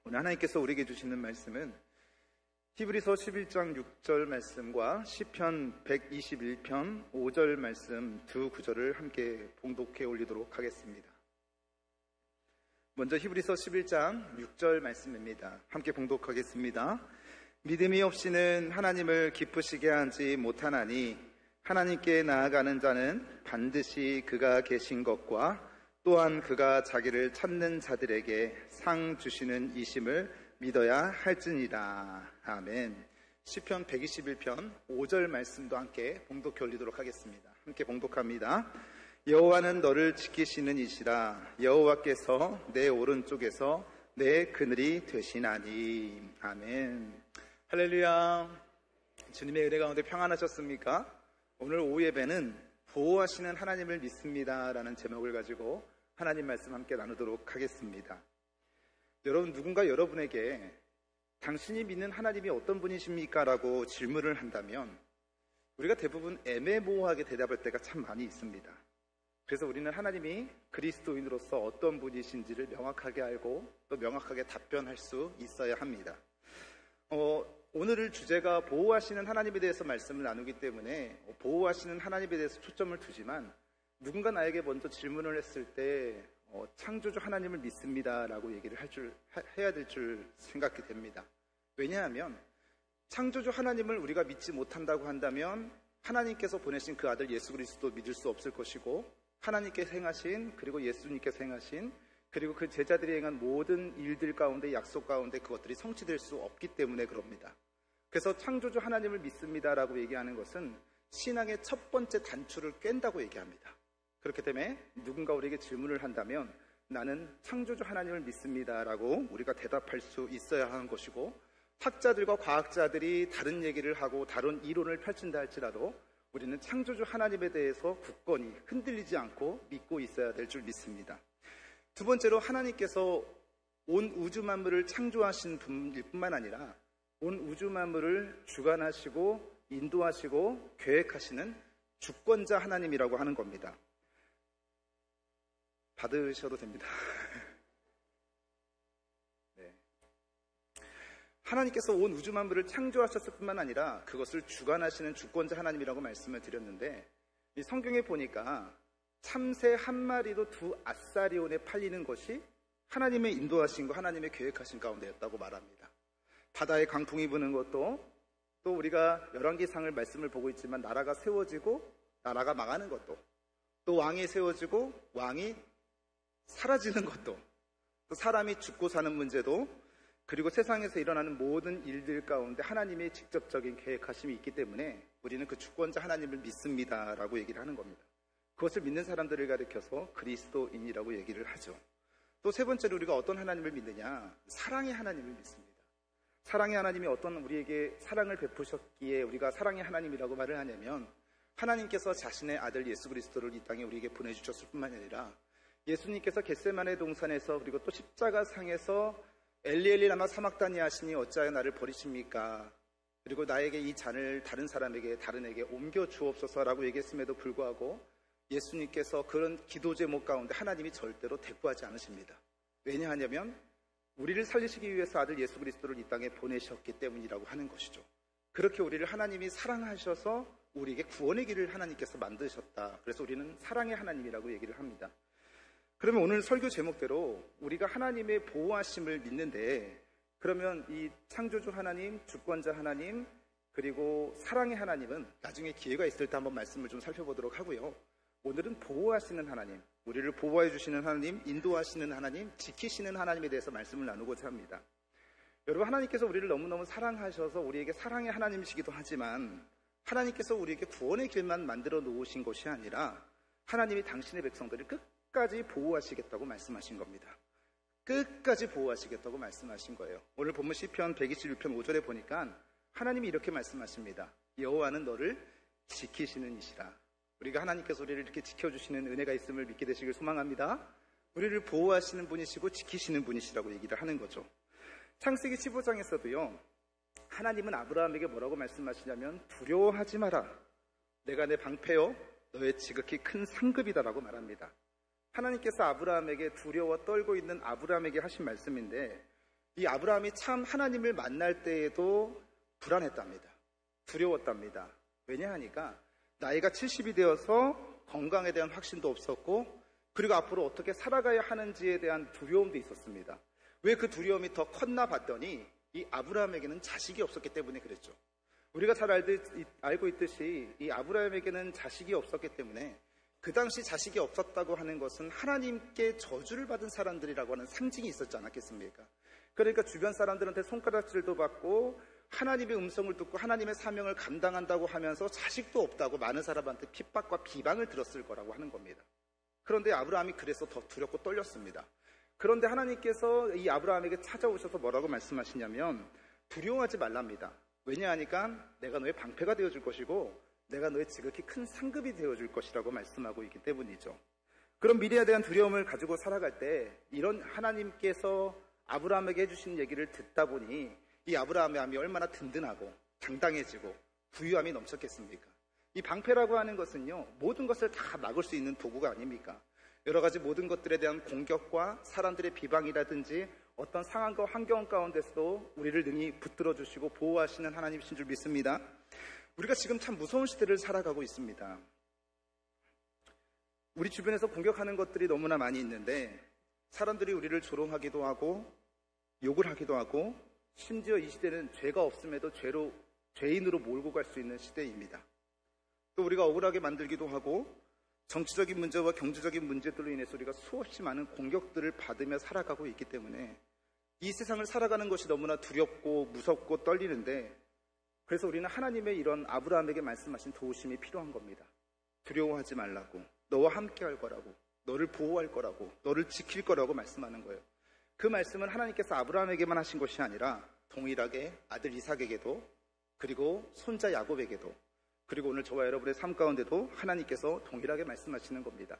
오늘 하나님께서 우리에게 주시는 말씀은 히브리서 11장 6절 말씀과 시편 121편 5절 말씀 두 구절을 함께 봉독해 올리도록 하겠습니다. 먼저 히브리서 11장 6절 말씀입니다. 함께 봉독하겠습니다. 믿음이 없이는 하나님을 기쁘시게 하지 못하나니 하나님께 나아가는 자는 반드시 그가 계신 것과 또한 그가 자기를 찾는 자들에게 상 주시는 이심을 믿어야 할지니라. 아멘. 시편 121편 5절 말씀도 함께 봉독해 올리도록 하겠습니다. 함께 봉독합니다. 여호와는 너를 지키시는 이시라. 여호와께서 내 오른쪽에서 내 그늘이 되시나니. 아멘. 할렐루야. 주님의 은혜 가운데 평안하셨습니까? 오늘 오후 예배는 보호하시는 하나님을 믿습니다 라는 제목을 가지고 하나님 말씀 함께 나누도록 하겠습니다. 여러분, 누군가 여러분에게 당신이 믿는 하나님이 어떤 분이십니까? 라고 질문을 한다면 우리가 대부분 애매모호하게 대답할 때가 참 많이 있습니다. 그래서 우리는 하나님이 그리스도인으로서 어떤 분이신지를 명확하게 알고 또 명확하게 답변할 수 있어야 합니다. 오늘 주제가 보호하시는 하나님에 대해서 말씀을 나누기 때문에 보호하시는 하나님에 대해서 초점을 두지만 누군가 나에게 먼저 질문을 했을 때 창조주 하나님을 믿습니다 라고 얘기를 해야 될 줄 생각이 됩니다. 왜냐하면 창조주 하나님을 우리가 믿지 못한다고 한다면 하나님께서 보내신 그 아들 예수 그리스도 믿을 수 없을 것이고 하나님께서 행하신 그리고 예수님께서 행하신 그리고 그 제자들이 행한 모든 일들 가운데 약속 가운데 그것들이 성취될 수 없기 때문에 그럽니다. 그래서 창조주 하나님을 믿습니다라고 얘기하는 것은 신앙의 첫 번째 단추를 깬다고 얘기합니다. 그렇기 때문에 누군가 우리에게 질문을 한다면 나는 창조주 하나님을 믿습니다라고 우리가 대답할 수 있어야 하는 것이고 학자들과 과학자들이 다른 얘기를 하고 다른 이론을 펼친다 할지라도 우리는 창조주 하나님에 대해서 굳건히 흔들리지 않고 믿고 있어야 될 줄 믿습니다. 두 번째로 하나님께서 온 우주 만물을 창조하신 분일 뿐만 아니라 온 우주 만물을 주관하시고 인도하시고 계획하시는 주권자 하나님이라고 하는 겁니다. 받으셔도 됩니다. 네. 하나님께서 온 우주 만물을 창조하셨을 뿐만 아니라 그것을 주관하시는 주권자 하나님이라고 말씀을 드렸는데 이 성경에 보니까 참새 한 마리도 두 아사리온에 팔리는 것이 하나님의 인도하신 거 하나님의 계획하신 가운데였다고 말합니다. 바다에 강풍이 부는 것도 또 우리가 열왕기상을 말씀을 보고 있지만 나라가 세워지고 나라가 망하는 것도 또 왕이 세워지고 왕이 사라지는 것도 또 사람이 죽고 사는 문제도 그리고 세상에서 일어나는 모든 일들 가운데 하나님의 직접적인 계획하심이 있기 때문에 우리는 그 주권자 하나님을 믿습니다라고 얘기를 하는 겁니다. 그것을 믿는 사람들을 가리켜서 그리스도인이라고 얘기를 하죠. 또 세 번째로 우리가 어떤 하나님을 믿느냐? 사랑의 하나님을 믿습니다. 사랑의 하나님이 어떤 우리에게 사랑을 베푸셨기에 우리가 사랑의 하나님이라고 말을 하냐면 하나님께서 자신의 아들 예수 그리스도를 이 땅에 우리에게 보내주셨을 뿐만 아니라 예수님께서 겟세마네 동산에서 그리고 또 십자가상에서 엘리 라마 사막다니 하시니 어찌하여 나를 버리십니까? 그리고 나에게 이 잔을 다른 사람에게 다른에게 옮겨 주옵소서라고 얘기했음에도 불구하고 예수님께서 그런 기도 제목 가운데 하나님이 절대로 대꾸하지 않으십니다. 왜냐하냐면 우리를 살리시기 위해서 아들 예수 그리스도를 이 땅에 보내셨기 때문이라고 하는 것이죠. 그렇게 우리를 하나님이 사랑하셔서 우리에게 구원의 길을 하나님께서 만드셨다. 그래서 우리는 사랑의 하나님이라고 얘기를 합니다. 그러면 오늘 설교 제목대로 우리가 하나님의 보호하심을 믿는데 그러면 이 창조주 하나님, 주권자 하나님, 그리고 사랑의 하나님은 나중에 기회가 있을 때 한번 말씀을 좀 살펴보도록 하고요. 오늘은 보호하시는 하나님, 우리를 보호해 주시는 하나님, 인도하시는 하나님, 지키시는 하나님에 대해서 말씀을 나누고자 합니다. 여러분, 하나님께서 우리를 너무너무 사랑하셔서 우리에게 사랑의 하나님이시기도 하지만 하나님께서 우리에게 구원의 길만 만들어 놓으신 것이 아니라 하나님이 당신의 백성들을 끝까지 보호하시겠다고 말씀하신 겁니다. 끝까지 보호하시겠다고 말씀하신 거예요. 오늘 본문 시편 121편 5절에 보니까 하나님이 이렇게 말씀하십니다. 여호와는 너를 지키시는 이시라. 우리가 하나님께서 우리를 이렇게 지켜주시는 은혜가 있음을 믿게 되시길 소망합니다. 우리를 보호하시는 분이시고 지키시는 분이시라고 얘기를 하는 거죠. 창세기 15장에서도요. 하나님은 아브라함에게 뭐라고 말씀하시냐면 두려워하지 마라. 내가 내 방패요 너의 지극히 큰 상급이다라고 말합니다. 하나님께서 아브라함에게 두려워 떨고 있는 아브라함에게 하신 말씀인데 이 아브라함이 참 하나님을 만날 때에도 불안했답니다. 두려웠답니다. 왜냐하니까 나이가 70이 되어서 건강에 대한 확신도 없었고, 그리고 앞으로 어떻게 살아가야 하는지에 대한 두려움도 있었습니다. 왜 그 두려움이 더 컸나 봤더니 이 아브라함에게는 자식이 없었기 때문에 그랬죠. 우리가 잘 알고 있듯이 이 아브라함에게는 자식이 없었기 때문에 그 당시 자식이 없었다고 하는 것은 하나님께 저주를 받은 사람들이라고 하는 상징이 있었지 않았겠습니까? 그러니까 주변 사람들한테 손가락질도 받고 하나님의 음성을 듣고 하나님의 사명을 감당한다고 하면서 자식도 없다고 많은 사람한테 핍박과 비방을 들었을 거라고 하는 겁니다. 그런데 아브라함이 그래서 더 두렵고 떨렸습니다. 그런데 하나님께서 이 아브라함에게 찾아오셔서 뭐라고 말씀하시냐면 두려워하지 말랍니다. 왜냐하니까 내가 너의 방패가 되어줄 것이고 내가 너의 지극히 큰 상급이 되어줄 것이라고 말씀하고 있기 때문이죠. 그런 미래에 대한 두려움을 가지고 살아갈 때 이런 하나님께서 아브라함에게 해주신 얘기를 듣다 보니 이 아브라함의 마음이 얼마나 든든하고 당당해지고 부유함이 넘쳤겠습니까? 이 방패라고 하는 것은요, 모든 것을 다 막을 수 있는 도구가 아닙니까? 여러 가지 모든 것들에 대한 공격과 사람들의 비방이라든지 어떤 상황과 환경 가운데서도 우리를 능히 붙들어 주시고 보호하시는 하나님이신 줄 믿습니다. 우리가 지금 참 무서운 시대를 살아가고 있습니다. 우리 주변에서 공격하는 것들이 너무나 많이 있는데 사람들이 우리를 조롱하기도 하고 욕을 하기도 하고 심지어 이 시대는 죄가 없음에도 죄인으로 몰고 갈 수 있는 시대입니다. 또 우리가 억울하게 만들기도 하고 정치적인 문제와 경제적인 문제들로 인해서 우리가 수없이 많은 공격들을 받으며 살아가고 있기 때문에 이 세상을 살아가는 것이 너무나 두렵고 무섭고 떨리는데, 그래서 우리는 하나님의 이런 아브라함에게 말씀하신 도우심이 필요한 겁니다. 두려워하지 말라고, 너와 함께 할 거라고, 너를 보호할 거라고, 너를 지킬 거라고 말씀하는 거예요. 그 말씀은 하나님께서 아브라함에게만 하신 것이 아니라 동일하게 아들 이삭에게도, 그리고 손자 야곱에게도, 그리고 오늘 저와 여러분의 삶 가운데도 하나님께서 동일하게 말씀하시는 겁니다.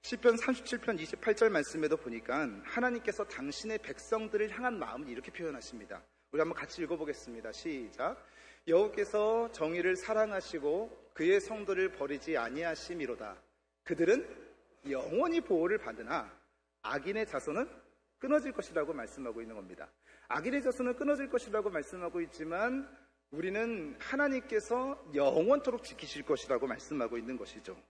시편 37편 28절 말씀에도 보니까 하나님께서 당신의 백성들을 향한 마음을 이렇게 표현하십니다. 우리 한번 같이 읽어보겠습니다. 시작. 여호와께서 정의를 사랑하시고 그의 성도를 버리지 아니하심이로다. 그들은 영원히 보호를 받으나 악인의 자손은 끊어질 것이라고 말씀하고 있는 겁니다. 악인의 자손은 끊어질 것이라고 말씀하고 있지만 우리는 하나님께서 영원토록 지키실 것이라고 말씀하고 있는 것이죠.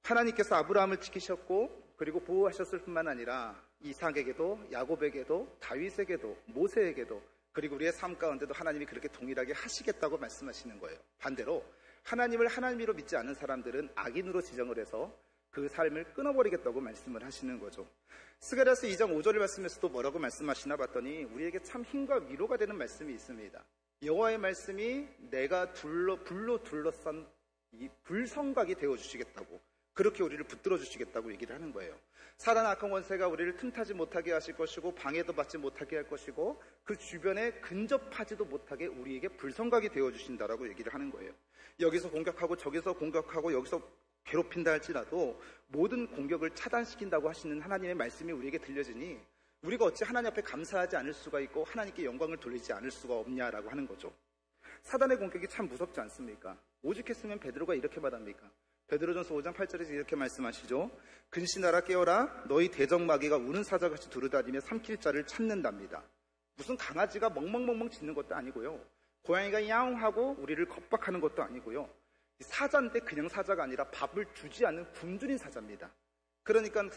하나님께서 아브라함을 지키셨고 그리고 보호하셨을 뿐만 아니라 이삭에게도 야곱에게도 다윗에게도 모세에게도 그리고 우리의 삶 가운데도 하나님이 그렇게 동일하게 하시겠다고 말씀하시는 거예요. 반대로 하나님을 하나님으로 믿지 않는 사람들은 악인으로 지정을 해서 그 삶을 끊어버리겠다고 말씀을 하시는 거죠. 스가랴서 2장 5절의 말씀에서도 뭐라고 말씀하시나 봤더니 우리에게 참 힘과 위로가 되는 말씀이 있습니다. 여호와의 말씀이 내가 불로 둘러싼 이 불성곽이 되어주시겠다고, 그렇게 우리를 붙들어 주시겠다고 얘기를 하는 거예요. 사단 악한 권세가 우리를 틈타지 못하게 하실 것이고 방해도 받지 못하게 할 것이고 그 주변에 근접하지도 못하게 우리에게 불성곽이 되어주신다라고 얘기를 하는 거예요. 여기서 공격하고 저기서 공격하고 여기서 괴롭힌다 할지라도 모든 공격을 차단시킨다고 하시는 하나님의 말씀이 우리에게 들려지니 우리가 어찌 하나님 앞에 감사하지 않을 수가 있고 하나님께 영광을 돌리지 않을 수가 없냐라고 하는 거죠. 사단의 공격이 참 무섭지 않습니까? 오죽했으면 베드로가 이렇게 말합니까? 베드로전서 5장 8절에서 이렇게 말씀하시죠. 근신하라 깨어라 너희 대적마귀가 우는 사자같이 두루다니며 삼킬 자를 찾는답니다. 무슨 강아지가 멍멍멍멍 짖는 것도 아니고요, 고양이가 야옹하고 우리를 겁박하는 것도 아니고요, 사자인데 그냥 사자가 아니라 밥을 주지 않는 굶주린 사자입니다. 그러니까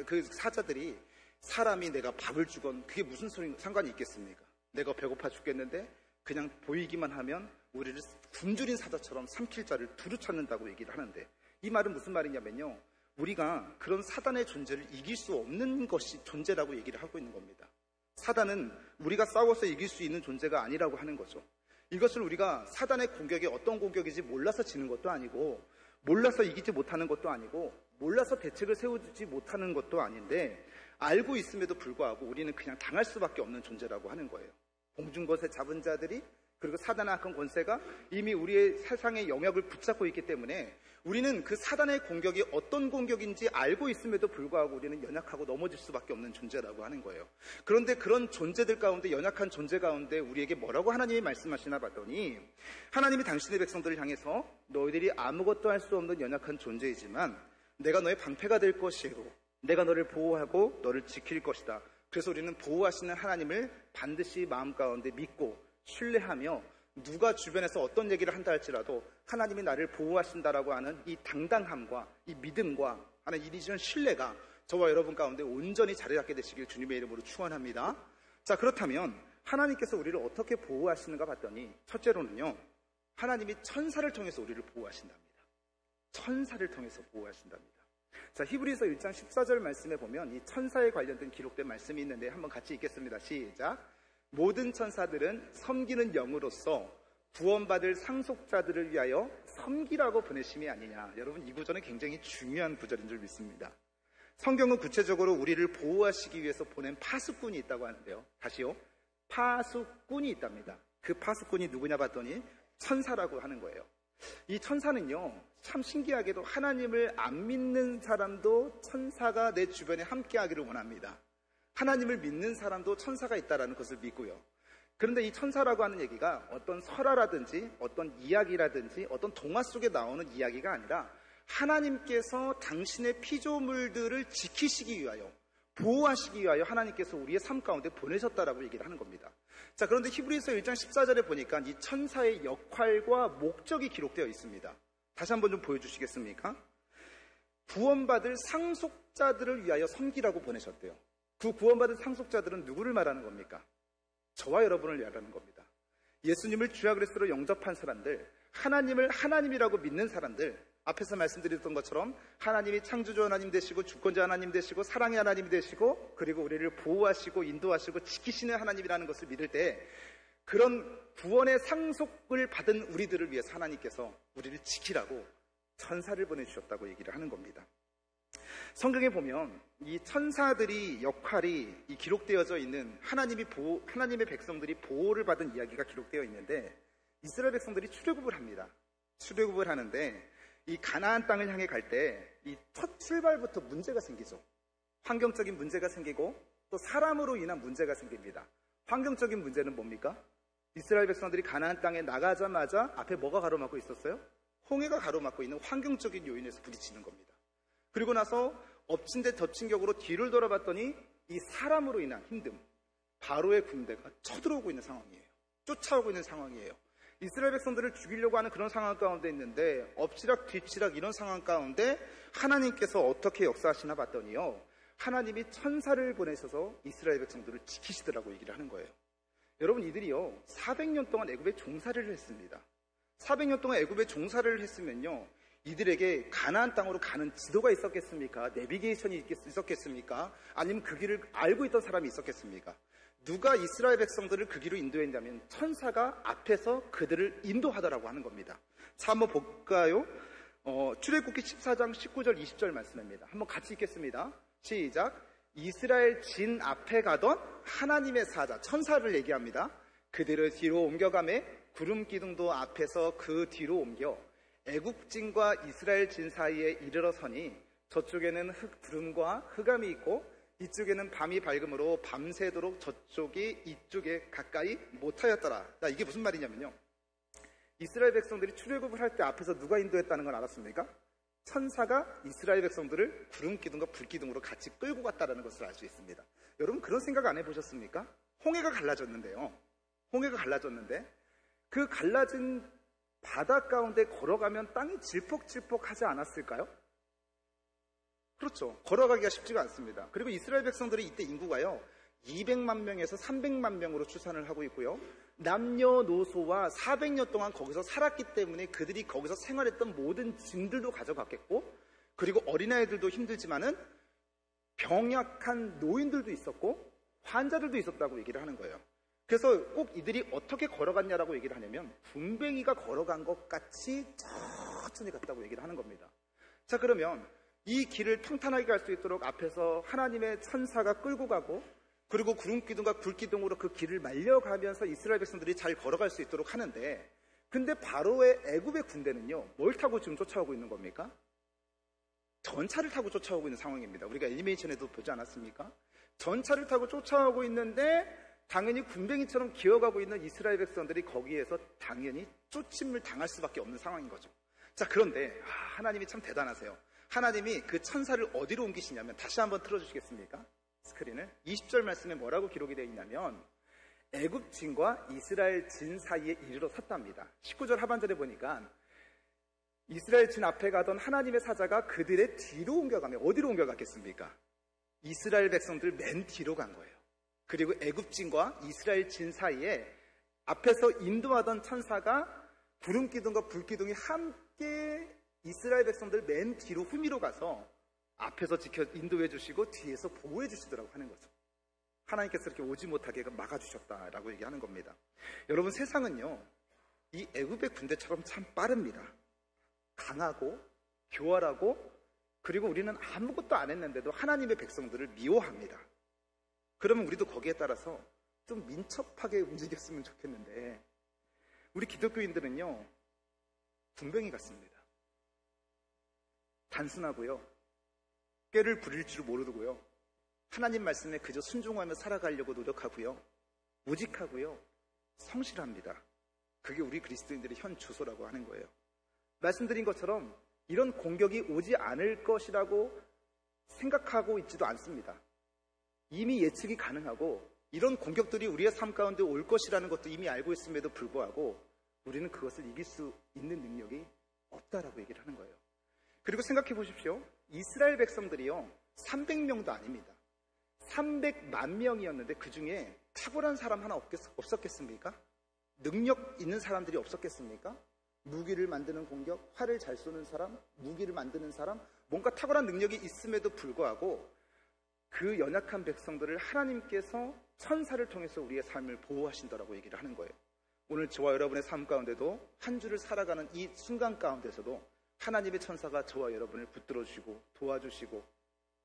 그 사자들이 사람이 내가 밥을 주건 그게 무슨 상관이 있겠습니까? 내가 배고파 죽겠는데 그냥 보이기만 하면 우리를 굶주린 사자처럼 삼킬 자를 두루 찾는다고 얘기를 하는데, 이 말은 무슨 말이냐면요, 우리가 그런 사단의 존재를 이길 수 없는 것이 존재라고 얘기를 하고 있는 겁니다. 사단은 우리가 싸워서 이길 수 있는 존재가 아니라고 하는 거죠. 이것을 우리가 사단의 공격이 어떤 공격인지 몰라서 지는 것도 아니고 몰라서 이기지 못하는 것도 아니고 몰라서 대책을 세우지 못하는 것도 아닌데 알고 있음에도 불구하고 우리는 그냥 당할 수밖에 없는 존재라고 하는 거예요. 공중것에 잡은 자들이, 그리고 사단의 악한 권세가 이미 우리의 세상의 영역을 붙잡고 있기 때문에 우리는 그 사단의 공격이 어떤 공격인지 알고 있음에도 불구하고 우리는 연약하고 넘어질 수밖에 없는 존재라고 하는 거예요. 그런데 그런 존재들 가운데, 연약한 존재 가운데 우리에게 뭐라고 하나님이 말씀하시나 봤더니 하나님이 당신의 백성들을 향해서 너희들이 아무것도 할 수 없는 연약한 존재이지만 내가 너의 방패가 될 것이고 내가 너를 보호하고 너를 지킬 것이다. 그래서 우리는 보호하시는 하나님을 반드시 마음 가운데 믿고 신뢰하며 누가 주변에서 어떤 얘기를 한다 할지라도 하나님이 나를 보호하신다라고 하는 이 당당함과 이 믿음과 하는 이런 신뢰가 저와 여러분 가운데 온전히 자리 잡게 되시길 주님의 이름으로 축원합니다. 자, 그렇다면 하나님께서 우리를 어떻게 보호하시는가 봤더니 첫째로는요, 하나님이 천사를 통해서 우리를 보호하신답니다. 천사를 통해서 보호하신답니다. 자, 히브리서 1장 14절 말씀에 보면 이 천사에 관련된 기록된 말씀이 있는데 한번 같이 읽겠습니다. 시작. 모든 천사들은 섬기는 영으로서 구원받을 상속자들을 위하여 섬기라고 보내심이 아니냐. 여러분, 이 구절은 굉장히 중요한 구절인 줄 믿습니다. 성경은 구체적으로 우리를 보호하시기 위해서 보낸 파수꾼이 있다고 하는데요. 다시요. 파수꾼이 있답니다. 그 파수꾼이 누구냐 봤더니 천사라고 하는 거예요. 이 천사는요, 참 신기하게도 하나님을 안 믿는 사람도 천사가 내 주변에 함께하기를 원합니다. 하나님을 믿는 사람도 천사가 있다는 것을 믿고요. 그런데 이 천사라고 하는 얘기가 어떤 설화라든지 어떤 이야기라든지 어떤 동화 속에 나오는 이야기가 아니라 하나님께서 당신의 피조물들을 지키시기 위하여, 보호하시기 위하여 하나님께서 우리의 삶 가운데 보내셨다라고 얘기를 하는 겁니다. 자, 그런데 히브리서 1장 14절에 보니까 이 천사의 역할과 목적이 기록되어 있습니다. 다시 한번 좀 보여주시겠습니까? 구원받을 상속자들을 위하여 섬기라고 보내셨대요. 그 구원받을 상속자들은 누구를 말하는 겁니까? 저와 여러분을 말하는 겁니다. 예수님을 주야 그리스도로 영접한 사람들, 하나님을 하나님이라고 믿는 사람들, 앞에서 말씀드렸던 것처럼 하나님이 창조주 하나님 되시고 주권자 하나님 되시고 사랑의 하나님 되시고 그리고 우리를 보호하시고 인도하시고 지키시는 하나님이라는 것을 믿을 때 그런 구원의 상속을 받은 우리들을 위해서 하나님께서 우리를 지키라고 천사를 보내주셨다고 얘기를 하는 겁니다. 성경에 보면 이 천사들이 역할이 이 기록되어져 있는 하나님의 백성들이 보호를 받은 이야기가 기록되어 있는데 이스라엘 백성들이 출애굽을 합니다. 출애굽을 하는데 이 가나안 땅을 향해 갈 때 이 첫 출발부터 문제가 생기죠. 환경적인 문제가 생기고 또 사람으로 인한 문제가 생깁니다. 환경적인 문제는 뭡니까? 이스라엘 백성들이 가나안 땅에 나가자마자 앞에 뭐가 가로막고 있었어요? 홍해가 가로막고 있는 환경적인 요인에서 부딪히는 겁니다. 그리고 나서 엎친 데 덮친 격으로 뒤를 돌아봤더니 이 사람으로 인한 힘듦, 바로의 군대가 쳐들어오고 있는 상황이에요. 쫓아오고 있는 상황이에요. 이스라엘 백성들을 죽이려고 하는 그런 상황 가운데 있는데 엎치락 뒤치락 이런 상황 가운데 하나님께서 어떻게 역사하시나 봤더니요, 하나님이 천사를 보내셔서 이스라엘 백성들을 지키시더라고 얘기를 하는 거예요. 여러분, 이들이요 400년 동안 애굽에 종살이를 했습니다. 400년 동안 애굽에 종살이를 했으면요, 이들에게 가나안 땅으로 가는 지도가 있었겠습니까? 내비게이션이 있었겠습니까? 아니면 그 길을 알고 있던 사람이 있었겠습니까? 누가 이스라엘 백성들을 그 길로 인도했냐면 천사가 앞에서 그들을 인도하더라고 하는 겁니다. 자, 한번 볼까요? 출애굽기 14장 19절 20절 말씀입니다. 한번 같이 읽겠습니다. 시작. 이스라엘 진 앞에 가던 하나님의 사자 천사를 얘기합니다. 그들을 뒤로 옮겨가매 구름 기둥도 앞에서 그 뒤로 옮겨 애굽 진과 이스라엘 진 사이에 이르러 서니 저쪽에는 구름과 흑암이 있고 이쪽에는 밤이 밝음으로 밤새도록 저쪽이 이쪽에 가까이 못하였더라. 자, 이게 무슨 말이냐면요, 이스라엘 백성들이 출애굽을 할 때 앞에서 누가 인도했다는 걸 알았습니까? 천사가 이스라엘 백성들을 구름 기둥과 불 기둥으로 같이 끌고 갔다는 것을 알 수 있습니다. 여러분, 그런 생각 안 해보셨습니까? 홍해가 갈라졌는데요, 홍해가 갈라졌는데 그 갈라진 바다 가운데 걸어가면 땅이 질퍽질퍽하지 않았을까요? 그렇죠. 걸어가기가 쉽지가 않습니다. 그리고 이스라엘 백성들이 이때 인구가요 200만 명에서 300만 명으로 추산을 하고 있고요, 남녀노소와 400년 동안 거기서 살았기 때문에 그들이 거기서 생활했던 모든 짐들도 가져갔겠고, 그리고 어린아이들도 힘들지만은 병약한 노인들도 있었고 환자들도 있었다고 얘기를 하는 거예요. 그래서 꼭 이들이 어떻게 걸어갔냐라고 얘기를 하냐면 군뱅이가 걸어간 것 같이 천천히 갔다고 얘기를 하는 겁니다. 자, 그러면 이 길을 평탄하게 갈 수 있도록 앞에서 하나님의 천사가 끌고 가고, 그리고 구름기둥과 불기둥으로 그 길을 말려가면서 이스라엘 백성들이 잘 걸어갈 수 있도록 하는데, 근데 바로의 애굽의 군대는요 뭘 타고 지금 쫓아오고 있는 겁니까? 전차를 타고 쫓아오고 있는 상황입니다. 우리가 애니메이션에도 보지 않았습니까? 전차를 타고 쫓아오고 있는데 당연히 군뱅이처럼 기어가고 있는 이스라엘 백성들이 거기에서 당연히 쫓임을 당할 수밖에 없는 상황인 거죠. 자, 그런데 하나님이 참 대단하세요. 하나님이 그 천사를 어디로 옮기시냐면, 다시 한번 틀어주시겠습니까? 스크린을. 20절 말씀에 뭐라고 기록이 되어 있냐면 애굽진과 이스라엘 진 사이에 이르러 섰답니다. 19절 하반절에 보니까 이스라엘 진 앞에 가던 하나님의 사자가 그들의 뒤로 옮겨가며, 어디로 옮겨갔겠습니까? 이스라엘 백성들 맨 뒤로 간 거예요. 그리고 애굽진과 이스라엘 진 사이에 앞에서 인도하던 천사가 구름 기둥과 불 기둥이 함께 이스라엘 백성들 맨 뒤로 후미로 가서 앞에서 인도해 주시고 뒤에서 보호해 주시더라고 하는 거죠. 하나님께서 이렇게 오지 못하게 막아주셨다라고 얘기하는 겁니다. 여러분, 세상은요, 이 애굽의 군대처럼 참 빠릅니다. 강하고 교활하고, 그리고 우리는 아무것도 안 했는데도 하나님의 백성들을 미워합니다. 그러면 우리도 거기에 따라서 좀 민첩하게 움직였으면 좋겠는데, 우리 기독교인들은요, 군뱅이 같습니다. 단순하고요, 꾀를 부릴 줄 모르고요, 하나님 말씀에 그저 순종하며 살아가려고 노력하고요, 무직하고요, 성실합니다. 그게 우리 그리스도인들의 현 주소라고 하는 거예요. 말씀드린 것처럼 이런 공격이 오지 않을 것이라고 생각하고 있지도 않습니다. 이미 예측이 가능하고 이런 공격들이 우리의 삶 가운데 올 것이라는 것도 이미 알고 있음에도 불구하고 우리는 그것을 이길 수 있는 능력이 없다라고 얘기를 하는 거예요. 그리고 생각해 보십시오. 이스라엘 백성들이요, 300명도 아닙니다. 300만 명이었는데 그 중에 탁월한 사람 하나 없었겠습니까? 능력 있는 사람들이 없었겠습니까? 무기를 만드는 공격, 활을 잘 쏘는 사람, 무기를 만드는 사람, 뭔가 탁월한 능력이 있음에도 불구하고 그 연약한 백성들을 하나님께서 천사를 통해서 우리의 삶을 보호하신다라고 얘기를 하는 거예요. 오늘 저와 여러분의 삶 가운데도 한 주를 살아가는 이 순간 가운데서도 하나님의 천사가 저와 여러분을 붙들어주시고 도와주시고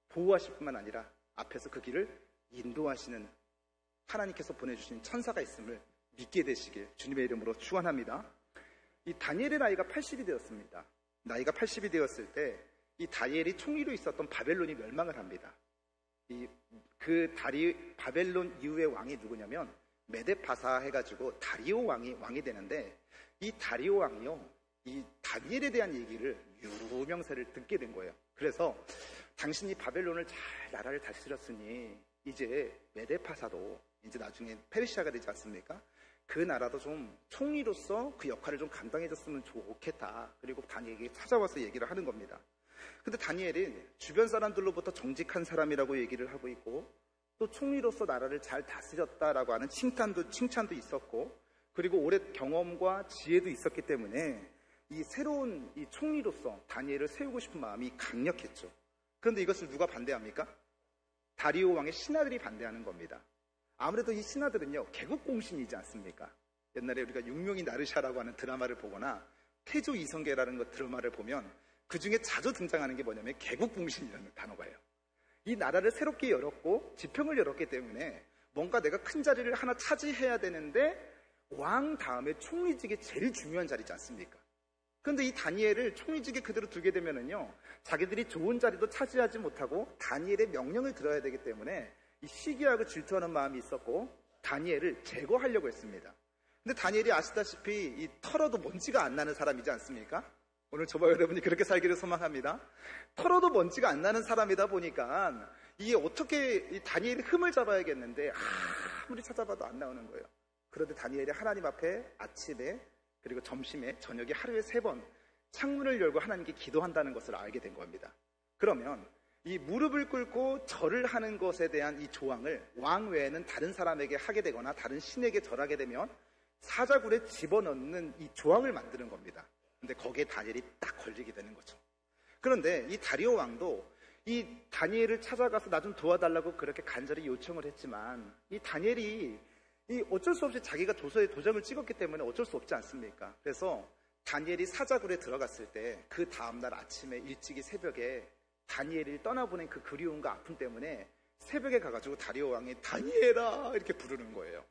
보호하실 뿐만 아니라 앞에서 그 길을 인도하시는 하나님께서 보내주신 천사가 있음을 믿게 되시길 주님의 이름으로 축원합니다. 이 다니엘의 나이가 80이 되었습니다. 나이가 80이 되었을 때 이 다니엘이 총리로 있었던 바벨론이 멸망을 합니다. 바벨론 이후의 왕이 누구냐면 메데파사 해가지고 다리오 왕이 되는데, 이 다리오 왕이요, 이 다니엘에 대한 얘기를 유명세를 듣게 된 거예요. 그래서 당신이 바벨론을 잘 나라를 다스렸으니 이제 메데파사도 이제 나중에 페르시아가 되지 않습니까? 그 나라도 좀 총리로서 그 역할을 좀 감당해줬으면 좋겠다. 그리고 다니엘에게 찾아와서 얘기를 하는 겁니다. 근데 다니엘이 주변 사람들로부터 정직한 사람이라고 얘기를 하고 있고, 또 총리로서 나라를 잘 다스렸다라고 하는 칭찬도 있었고, 그리고 오래 경험과 지혜도 있었기 때문에 이 새로운 이 총리로서 다니엘을 세우고 싶은 마음이 강력했죠. 그런데 이것을 누가 반대합니까? 다리오 왕의 신하들이 반대하는 겁니다. 아무래도 이 신하들은요, 개국공신이지 않습니까? 옛날에 우리가 육룡이 나르샤라고 하는 드라마를 보거나 태조 이성계라는 것 드라마를 보면 그 중에 자주 등장하는 게 뭐냐면 개국공신이라는 단어가예요. 이 나라를 새롭게 열었고 지평을 열었기 때문에 뭔가 내가 큰 자리를 하나 차지해야 되는데 왕 다음에 총리직이 제일 중요한 자리지 않습니까? 그런데 이 다니엘을 총리직에 그대로 두게 되면은요, 자기들이 좋은 자리도 차지하지 못하고 다니엘의 명령을 들어야 되기 때문에 이 시기하고 질투하는 마음이 있었고 다니엘을 제거하려고 했습니다. 근데 다니엘이 아시다시피 이 털어도 먼지가 안 나는 사람이지 않습니까? 오늘 저와 여러분이 그렇게 살기를 소망합니다. 털어도 먼지가 안 나는 사람이다 보니까 이게 어떻게 이 다니엘이 흠을 잡아야겠는데 아무리 찾아봐도 안 나오는 거예요. 그런데 다니엘이 하나님 앞에 아침에 그리고 점심에 저녁에 하루에 3번 창문을 열고 하나님께 기도한다는 것을 알게 된 겁니다. 그러면 이 무릎을 꿇고 절을 하는 것에 대한 이 조항을 왕 외에는 다른 사람에게 하게 되거나 다른 신에게 절하게 되면 사자굴에 집어넣는 이 조항을 만드는 겁니다. 근데 거기에 다니엘이 딱 걸리게 되는 거죠. 그런데 이 다리오 왕도 이 다니엘을 찾아가서 나 좀 도와달라고 그렇게 간절히 요청을 했지만 이 다니엘이 이 어쩔 수 없이 자기가 도장을 찍었기 때문에 어쩔 수 없지 않습니까? 그래서 다니엘이 사자굴에 들어갔을 때 그 다음날 아침에 일찍이 새벽에 다니엘을 떠나보낸 그 그리움과 아픔 때문에 새벽에 가가지고 다리오 왕이 다니엘아 이렇게 부르는 거예요.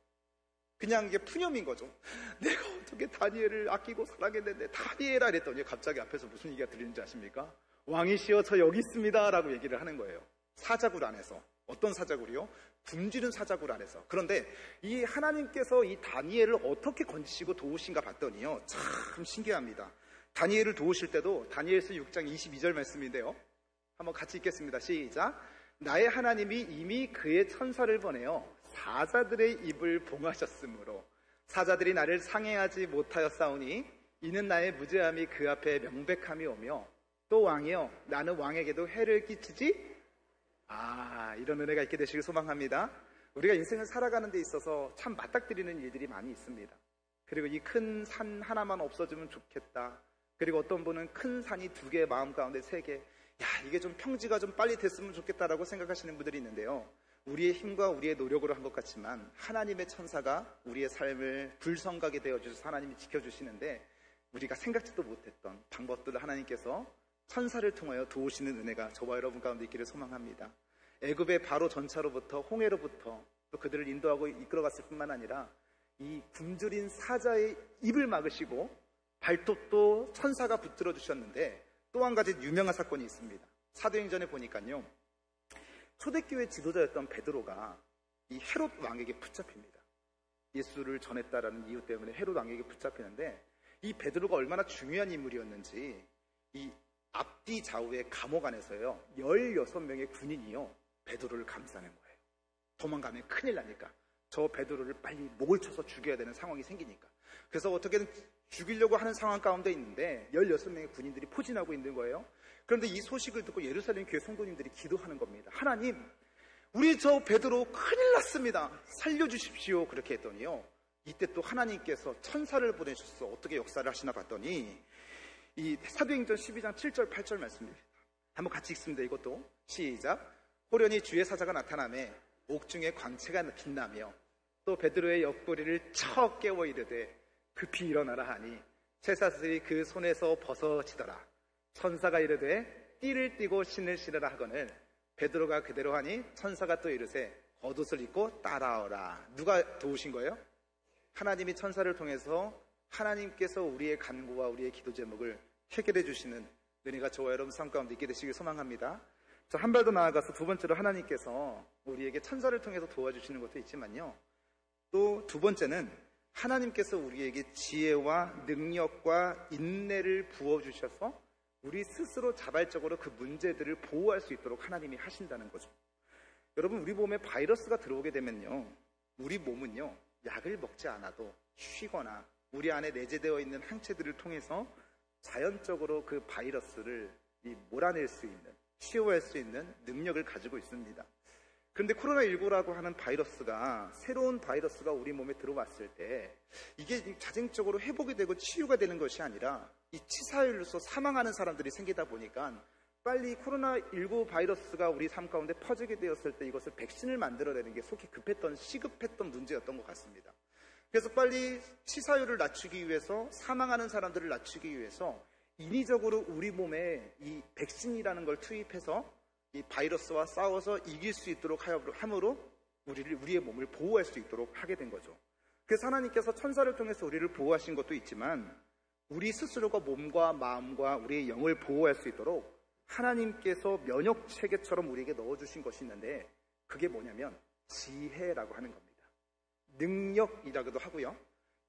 그냥 이게 푸념인 거죠. 내가 어떻게 다니엘을 아끼고 사랑했는데 다니엘아 이랬더니 갑자기 앞에서 무슨 얘기가 들리는지 아십니까? 왕이시여 저 여기 있습니다 라고 얘기를 하는 거예요. 사자굴 안에서. 어떤 사자굴이요? 굶주린 사자굴 안에서. 그런데 이 하나님께서 이 다니엘을 어떻게 건지시고 도우신가 봤더니요, 참 신기합니다. 다니엘을 도우실 때도 다니엘서 6장 22절 말씀인데요, 한번 같이 읽겠습니다. 시작. 나의 하나님이 이미 그의 천사를 보내어 사자들의 입을 봉하셨으므로 사자들이 나를 상해하지 못하였사오니 이는 나의 무죄함이 그 앞에 명백함이 오며 또 왕이여 나는 왕에게도 해를 끼치지 이런 은혜가 있게 되시길 소망합니다. 우리가 인생을 살아가는 데 있어서 참 맞닥뜨리는 일들이 많이 있습니다. 그리고 이 큰 산 하나만 없어지면 좋겠다. 그리고 어떤 분은 큰 산이 2개, 마음 가운데 3개. 이게 좀 평지가 좀 빨리 됐으면 좋겠다라고 생각하시는 분들이 있는데요. 우리의 힘과 우리의 노력으로 한 것 같지만 하나님의 천사가 우리의 삶을 불성하게 되어주셔서 하나님이 지켜주시는데 우리가 생각지도 못했던 방법들을 하나님께서 천사를 통하여 도우시는 은혜가 저와 여러분 가운데 있기를 소망합니다. 애굽의 바로 전차로부터 홍해로부터 또 그들을 인도하고 이끌어갔을 뿐만 아니라 이 굶주린 사자의 입을 막으시고 발톱도 천사가 붙들어 주셨는데 또 한 가지 유명한 사건이 있습니다. 사도행전에 보니까요, 초대교회 지도자였던 베드로가 이 헤롯 왕에게 붙잡힙니다. 예수를 전했다라는 이유 때문에 헤롯 왕에게 붙잡히는데 이 베드로가 얼마나 중요한 인물이었는지 이 앞뒤 좌우의 감옥 안에서요 16명의 군인이요 베드로를 감싸는 거예요. 도망가면 큰일 나니까 저 베드로를 빨리 목을 쳐서 죽여야 되는 상황이 생기니까. 그래서 어떻게든 죽이려고 하는 상황 가운데 있는데 16명의 군인들이 포진하고 있는 거예요. 그런데 이 소식을 듣고 예루살렘 교회 성도님들이 기도하는 겁니다. 하나님, 우리 저 베드로 큰일 났습니다. 살려주십시오. 그렇게 했더니요, 이때 또 하나님께서 천사를 보내셔서 어떻게 역사를 하시나 봤더니 이 사도행전 12장 7절 8절 말씀입니다. 한번 같이 읽습니다. 이것도 시작. 호련히 주의 사자가 나타나매 옥중에 광채가 빛나며 또 베드로의 옆구리를 쳐 깨워 이르되 급히 일어나라 하니 쇠사슬이 그 손에서 벗어지더라. 천사가 이르되 띠를 띠고 신을 신으라 하거늘 베드로가 그대로 하니 천사가 또 이르세 겉옷을 입고 따라오라. 누가 도우신 거예요? 하나님이 천사를 통해서 하나님께서 우리의 간구와 우리의 기도 제목을 해결해 주시는 은혜가 저와 여러분 삶 가운데 있게 되시길 소망합니다. 자, 한 발 더 나아가서 두 번째로 하나님께서 우리에게 천사를 통해서 도와주시는 것도 있지만요, 또 두 번째는 하나님께서 우리에게 지혜와 능력과 인내를 부어주셔서 우리 스스로 자발적으로 그 문제들을 보호할 수 있도록 하나님이 하신다는 거죠. 여러분, 우리 몸에 바이러스가 들어오게 되면요, 우리 몸은요 약을 먹지 않아도 쉬거나 우리 안에 내재되어 있는 항체들을 통해서 자연적으로 그 바이러스를 몰아낼 수 있는, 치유할 수 있는 능력을 가지고 있습니다. 그런데 코로나19라고 하는 바이러스가, 새로운 바이러스가 우리 몸에 들어왔을 때 이게 자생적으로 회복이 되고 치유가 되는 것이 아니라 이 치사율로서 사망하는 사람들이 생기다 보니까 빨리 코로나19 바이러스가 우리 삶 가운데 퍼지게 되었을 때 이것을 백신을 만들어내는 게 속히 시급했던 문제였던 것 같습니다. 그래서 빨리 치사율을 낮추기 위해서, 사망하는 사람들을 낮추기 위해서 인위적으로 우리 몸에 이 백신이라는 걸 투입해서 이 바이러스와 싸워서 이길 수 있도록 함으로 우리의 몸을 보호할 수 있도록 하게 된 거죠. 그래서 하나님께서 천사를 통해서 우리를 보호하신 것도 있지만 우리 스스로가 몸과 마음과 우리의 영을 보호할 수 있도록 하나님께서 면역 체계처럼 우리에게 넣어주신 것이 있는데 그게 뭐냐면 지혜라고 하는 겁니다. 능력이라고도 하고요,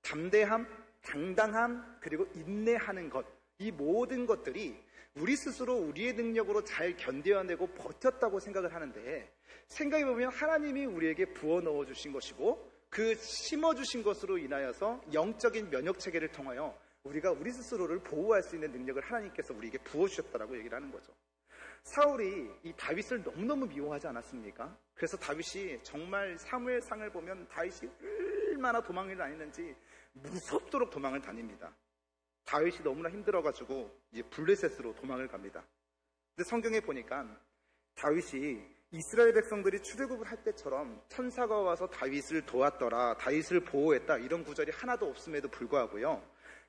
담대함, 당당함, 그리고 인내하는 것, 이 모든 것들이 우리 스스로 우리의 능력으로 잘 견뎌내고 버텼다고 생각을 하는데, 생각해보면 하나님이 우리에게 부어 넣어주신 것이고 그 심어주신 것으로 인하여서 영적인 면역체계를 통하여 우리가 우리 스스로를 보호할 수 있는 능력을 하나님께서 우리에게 부어주셨다라고 얘기를 하는 거죠. 사울이 이 다윗을 너무너무 미워하지 않았습니까? 그래서 다윗이 정말 사무엘상을 보면 다윗이 얼마나 도망을 다니는지 무섭도록 도망을 다닙니다. 다윗이 너무나 힘들어가지고 이제 블레셋으로 도망을 갑니다. 근데 성경에 보니까 다윗이 이스라엘 백성들이 출애굽을 할 때처럼 천사가 와서 다윗을 도왔더라, 다윗을 보호했다, 이런 구절이 하나도 없음에도 불구하고요,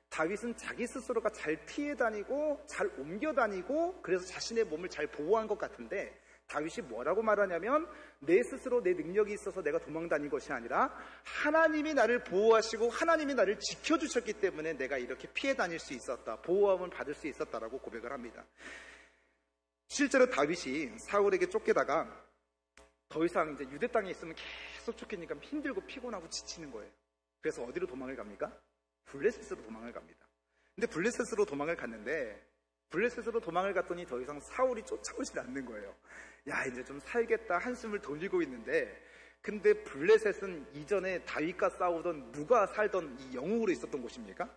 다윗은 자기 스스로가 잘 피해 다니고 잘 옮겨 다니고 그래서 자신의 몸을 잘 보호한 것 같은데, 다윗이 뭐라고 말하냐면 내 스스로 내 능력이 있어서 내가 도망 다닌 것이 아니라 하나님이 나를 보호하시고 하나님이 나를 지켜주셨기 때문에 내가 이렇게 피해 다닐 수 있었다, 보호함을 받을 수 있었다라고 고백을 합니다. 실제로 다윗이 사울에게 쫓기다가 더 이상 이제 유대 땅에 있으면 계속 쫓기니까 힘들고 피곤하고 지치는 거예요. 그래서 어디로 도망을 갑니까? 블레셋으로 도망을 갑니다. 근데 블레셋으로 도망을 갔는데 블레셋으로 도망을 갔더니 더 이상 사울이 쫓아오질 않는 거예요. 야, 이제 좀 살겠다 한숨을 돌리고 있는데, 근데 블레셋은 이전에 다윗과 싸우던 누가 살던 이 영웅으로 있었던 곳입니까?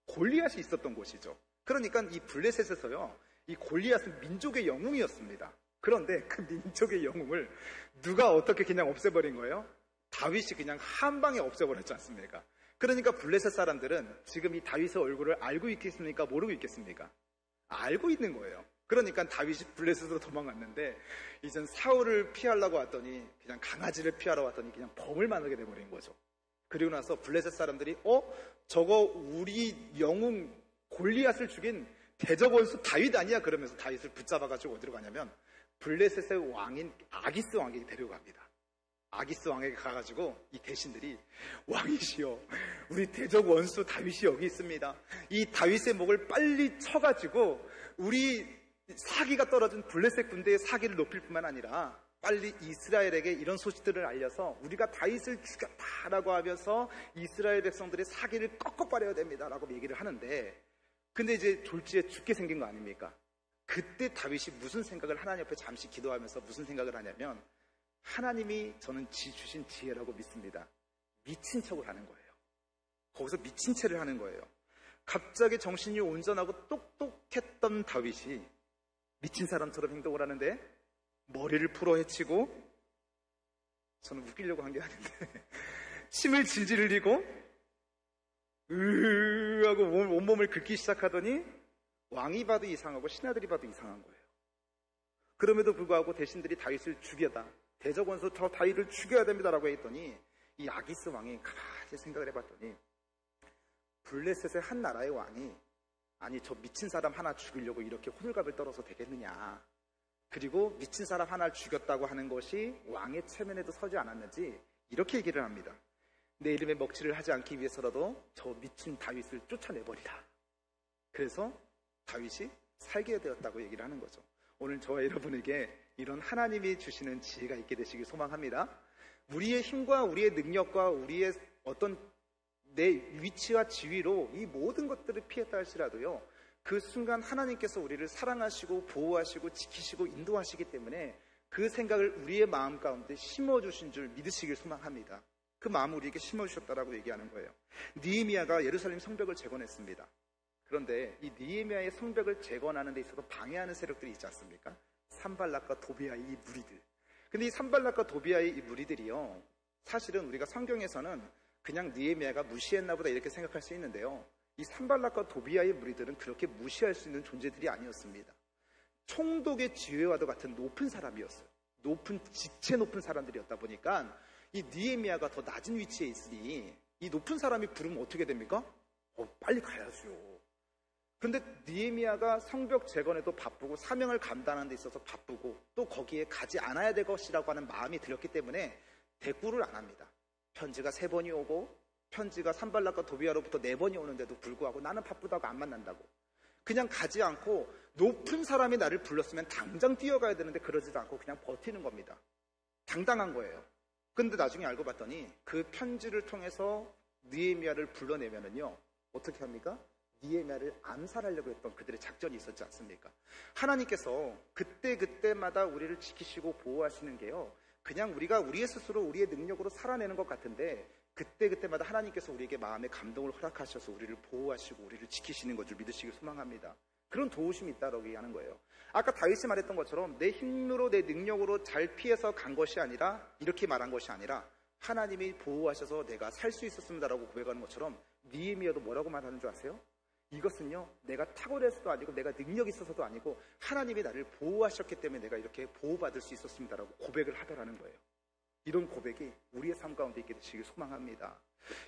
골리앗이 있었던 곳이죠. 그러니까 이 블레셋에서요, 이 골리앗은 민족의 영웅이었습니다. 그런데 그 민족의 영웅을 누가 어떻게 그냥 없애버린 거예요? 다윗이 그냥 한 방에 없애버렸지 않습니까? 그러니까 블레셋 사람들은 지금 이 다윗의 얼굴을 알고 있겠습니까? 모르고 있겠습니까? 알고 있는 거예요. 그러니까 다윗이 블레셋으로 도망갔는데, 이젠 사울을 피하려고 왔더니 그냥 강아지를 피하러 왔더니 그냥 범을 만나게 돼버린 거죠. 그리고 나서 블레셋 사람들이 저거 우리 영웅 골리앗을 죽인 대적 원수 다윗 아니야? 그러면서 다윗을 붙잡아가지고 어디로 가냐면 블레셋의 왕인 아기스 왕에게 데려갑니다. 아기스 왕에게 가가지고 이 대신들이, 왕이시여, 우리 대적 원수 다윗이 여기 있습니다. 이 다윗의 목을 빨리 쳐가지고 우리 사기가 떨어진 블레셋 군대의 사기를 높일 뿐만 아니라 빨리 이스라엘에게 이런 소식들을 알려서 우리가 다윗을 죽였다라고 하면서 이스라엘 백성들의 사기를 꺾어버려야 됩니다라고 얘기를 하는데, 근데 이제 졸지에 죽게 생긴 거 아닙니까? 그때 다윗이 무슨 생각을, 하나님 앞에 잠시 기도하면서 무슨 생각을 하냐면, 하나님이 저는 주신 지혜라고 믿습니다. 미친 척을 하는 거예요. 거기서 미친 채를 하는 거예요. 갑자기 정신이 온전하고 똑똑했던 다윗이 미친 사람처럼 행동을 하는데, 머리를 풀어 헤치고, 저는 웃기려고 한 게 아닌데 침을 질질 흘리고 하고 온몸을 긁기 시작하더니 왕이 봐도 이상하고 신하들이 봐도 이상한 거예요. 그럼에도 불구하고 대신들이 다윗을 죽여다, 대적 원수 다윗을 죽여야 됩니다라고 했더니 이 아기스 왕이 가만히 생각을 해봤더니, 블레셋의 한 나라의 왕이 아니 저 미친 사람 하나 죽이려고 이렇게 호들갑을 떨어서 되겠느냐, 그리고 미친 사람 하나를 죽였다고 하는 것이 왕의 체면에도 서지 않았는지 이렇게 얘기를 합니다. 내 이름에 먹칠을 하지 않기 위해서라도 저 미친 다윗을 쫓아내버리라. 그래서 다윗이 살게 되었다고 얘기를 하는 거죠. 오늘 저와 여러분에게 이런 하나님이 주시는 지혜가 있게 되시길 소망합니다. 우리의 힘과 우리의 능력과 우리의 어떤 내 위치와 지위로 이 모든 것들을 피했다 할지라도요, 그 순간 하나님께서 우리를 사랑하시고 보호하시고 지키시고 인도하시기 때문에 그 생각을 우리의 마음 가운데 심어주신 줄 믿으시길 소망합니다. 그 마음을 우리에게 심어주셨다라고 얘기하는 거예요. 느헤미야가 예루살렘 성벽을 재건했습니다. 그런데 이 느헤미야의 성벽을 재건하는 데 있어서 방해하는 세력들이 있지 않습니까? 산발락과 도비아의 이 무리들. 근데 이 산발락과 도비아의 이 무리들이요, 사실은 우리가 성경에서는 그냥 느헤미야가 무시했나 보다 이렇게 생각할 수 있는데요, 이 산발락과 도비아의 무리들은 그렇게 무시할 수 있는 존재들이 아니었습니다. 총독의 지휘와도 같은 높은 사람이었어요. 지체 높은 사람들이었다 보니까 이 느헤미야가 더 낮은 위치에 있으니 이 높은 사람이 부르면 어떻게 됩니까? 빨리 가야죠. 그런데 느헤미야가 성벽 재건에도 바쁘고 사명을 감당하는 데 있어서 바쁘고 또 거기에 가지 않아야 될 것이라고 하는 마음이 들었기 때문에 대꾸를 안 합니다. 편지가 3번이 오고 편지가 산발락과 도비아로부터 4번이 오는데도 불구하고 나는 바쁘다고 안 만난다고 그냥 가지 않고, 높은 사람이 나를 불렀으면 당장 뛰어가야 되는데 그러지도 않고 그냥 버티는 겁니다. 당당한 거예요. 근데 나중에 알고 봤더니 그 편지를 통해서 느헤미야를 불러내면은요, 어떻게 합니까? 느헤미야를 암살하려고 했던 그들의 작전이 있었지 않습니까? 하나님께서 그때마다 우리를 지키시고 보호하시는 게요, 그냥 우리가 우리의 스스로 우리의 능력으로 살아내는 것 같은데 그때마다 하나님께서 우리에게 마음의 감동을 허락하셔서 우리를 보호하시고 우리를 지키시는 것을 믿으시길 소망합니다. 그런 도우심이 있다라고 얘기하는 거예요. 아까 다윗이 말했던 것처럼 내 힘으로 내 능력으로 잘 피해서 간 것이 아니라, 이렇게 말한 것이 아니라 하나님이 보호하셔서 내가 살 수 있었습니다라고 고백하는 것처럼 느헤미야도 뭐라고 말하는 줄 아세요? 이것은요, 내가 탁월해서도 아니고 내가 능력이 있어서도 아니고 하나님이 나를 보호하셨기 때문에 내가 이렇게 보호받을 수 있었습니다라고 고백을 하더라는 거예요. 이런 고백이 우리의 삶 가운데 있게 되시길 소망합니다.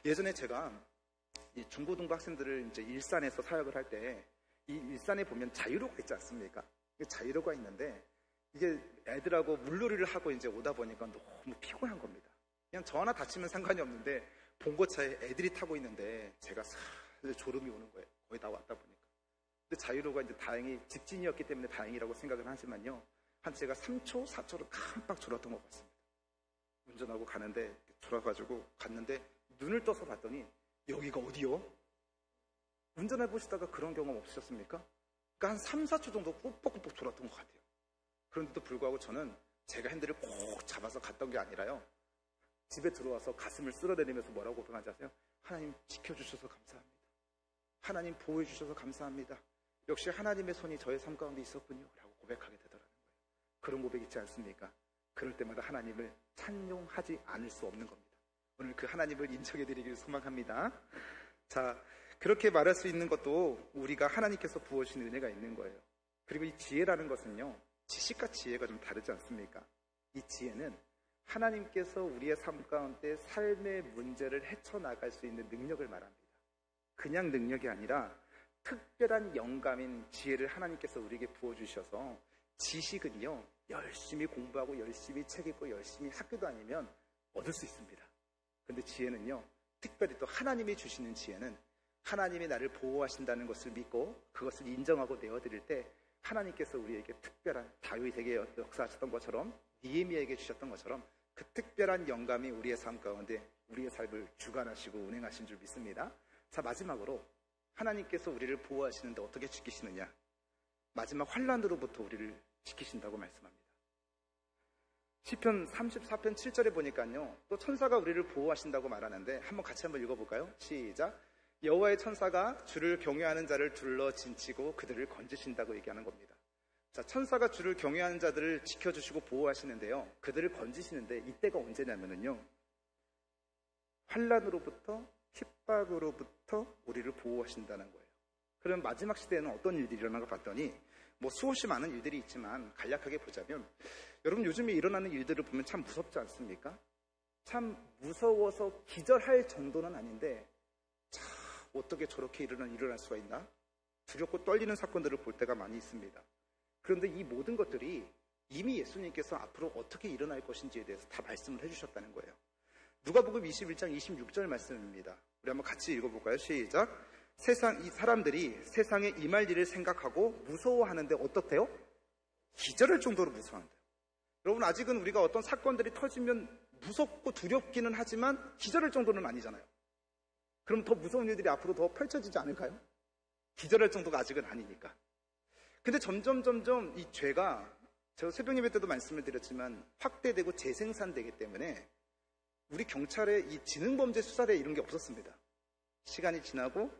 예전에 제가 이 중고등부 학생들을 이제 일산에서 사역을 할 때, 이 일산에 보면 자유로가 있지 않습니까? 자유로가 있는데 이게 애들하고 물놀이를 하고 이제 오다 보니까 너무 피곤한 겁니다. 그냥 저 하나 다치면 상관이 없는데 봉고차에 애들이 타고 있는데 제가 졸음이 오는 거예요. 거의 다 왔다 보니까. 근데 자유로가 이제 다행히 직진이었기 때문에 다행이라고 생각을 하지만요, 한 제가 3초, 4초를 깜빡 졸았던 것 같습니다. 운전하고 가는데, 졸아가지고 갔는데 눈을 떠서 봤더니 여기가 어디요? 운전해 보시다가 그런 경험 없으셨습니까? 한 3, 4초 정도 꾹뻑꾹뻑 돌았던 것 같아요. 그런데도 불구하고 저는 제가 핸들을 꼭 잡아서 갔던 게 아니라요, 집에 들어와서 가슴을 쓸어내리면서 뭐라고 고백하지 아세요? 하나님 지켜주셔서 감사합니다. 하나님 보호해 주셔서 감사합니다. 역시 하나님의 손이 저의 삶 가운데 있었군요 라고 고백하게 되더라는 거예요. 그런 고백 있지 않습니까? 그럴 때마다 하나님을 찬송하지 않을 수 없는 겁니다. 오늘 그 하나님을 인정해 드리길 소망합니다. 자, 그렇게 말할 수 있는 것도 우리가 하나님께서 부어주신 은혜가 있는 거예요. 그리고 이 지혜라는 것은요, 지식과 지혜가 좀 다르지 않습니까? 이 지혜는 하나님께서 우리의 삶 가운데 삶의 문제를 헤쳐나갈 수 있는 능력을 말합니다. 그냥 능력이 아니라 특별한 영감인 지혜를 하나님께서 우리에게 부어주셔서, 지식은요, 열심히 공부하고 열심히 책 읽고 열심히 학교 다니면 얻을 수 있습니다. 그런데 지혜는요, 특별히 또 하나님이 주시는 지혜는 하나님이 나를 보호하신다는 것을 믿고 그것을 인정하고 내어드릴 때 하나님께서 우리에게 특별한, 다윗에게 역사하셨던 것처럼, 니에미야에게 주셨던 것처럼 그 특별한 영감이 우리의 삶 가운데 우리의 삶을 주관하시고 운행하신 줄 믿습니다. 자, 마지막으로 하나님께서 우리를 보호하시는데 어떻게 지키시느냐? 마지막 환난으로부터 우리를 지키신다고 말씀합니다. 시편 34편 7절에 보니까요, 또 천사가 우리를 보호하신다고 말하는데 한번 같이 한번 읽어볼까요? 시작. 여호와의 천사가 주를 경외하는 자를 둘러 진치고 그들을 건지신다고 얘기하는 겁니다. 자, 천사가 주를 경외하는 자들을 지켜주시고 보호하시는데요, 그들을 건지시는데 이때가 언제냐면요, 환난으로부터, 핍박으로부터 우리를 보호하신다는 거예요. 그럼 마지막 시대에는 어떤 일들이 일어나고 봤더니 수없이 많은 일들이 있지만 간략하게 보자면, 여러분 요즘에 일어나는 일들을 보면 참 무섭지 않습니까? 참 무서워서 기절할 정도는 아닌데, 참 어떻게 저렇게 일어날 수가 있나? 두렵고 떨리는 사건들을 볼 때가 많이 있습니다. 그런데 이 모든 것들이 이미 예수님께서 앞으로 어떻게 일어날 것인지에 대해서 다 말씀을 해주셨다는 거예요. 누가복음 21장 26절 말씀입니다. 우리 한번 같이 읽어볼까요? 시작. 이 사람들이 세상에 임할 일을 생각하고 무서워하는데 어떻대요? 기절할 정도로 무서워한대요. 여러분, 아직은 우리가 어떤 사건들이 터지면 무섭고 두렵기는 하지만 기절할 정도는 아니잖아요. 그럼 더 무서운 일들이 앞으로 더 펼쳐지지 않을까요? 기절할 정도가 아직은 아니니까. 근데 점점 이 죄가, 제가 새벽 예배 때도 말씀을 드렸지만 확대되고 재생산되기 때문에 우리 경찰의 이 지능범죄 수사대 이런 게 없었습니다. 시간이 지나고